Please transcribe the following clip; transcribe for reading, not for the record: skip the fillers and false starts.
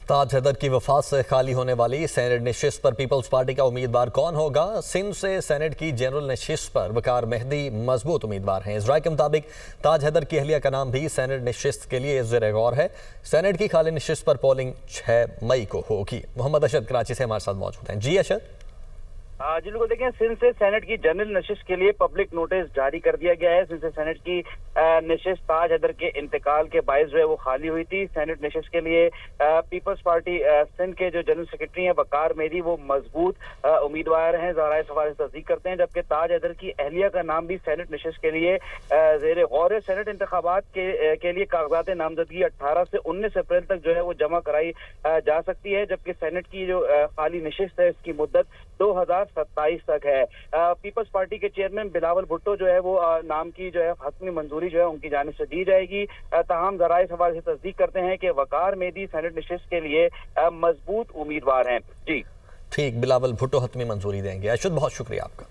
ताज हैदर की वफात से खाली होने वाली सेनेट नशिस्त पर पीपल्स पार्टी का उम्मीदवार कौन होगा? सिंध से सेनेट की जनरल नशिस्त पर वकार मेहदी मजबूत उम्मीदवार हैं। इस राय के मुताबिक ताज हैदर की अहलिया का नाम भी सेनेट नशिस्त के लिए ज़ेर गौर है। सेनेट की खाली नशिस्त पर पोलिंग 6 मई को होगी। मोहम्मद अशद कराची से हमारे साथ मौजूद हैं। जी अशद। जी बिल्कुल, देखें, सिंध से सेनेट की जनरल नशिस्त के लिए पब्लिक नोटिस जारी कर दिया गया है। सिंध से सेनेट की नशिस्त ताज हैदर के इंतकाल के बायस जो है वो खाली हुई थी। सेनेट नशिस्त के लिए पीपल्स पार्टी सिंध के जो जनरल सेक्रेटरी हैं वकार मेहदी वो मजबूत उम्मीदवार हैं, ज़राए सवाल से तस्दीक करते हैं, जबकि ताज हैदर की अहलिया का नाम भी सेनेट नशिस्त के लिए ज़ेर गौर है। सेनेट इंतखाबात के लिए कागजात नामजदगी 18 से 19 अप्रैल तक जो है वो जमा कराई जा सकती है, जबकि सेनेट की जो खाली नशिस्त है इसकी मुद्दत 2027 तक है। पीपल्स पार्टी के चेयरमैन बिलावल भुट्टो जो है वो नाम की जो है हतमी मंजूरी जो है उनकी जानिब से दी जाएगी। ताहम ज़राए सवाल से तस्दीक करते हैं कि वकार मेहदी सेनेट नशिस्त के लिए मजबूत उम्मीदवार हैं। जी ठीक, बिलावल भुट्टो हतमी मंजूरी देंगे। अशद, बहुत शुक्रिया आपका।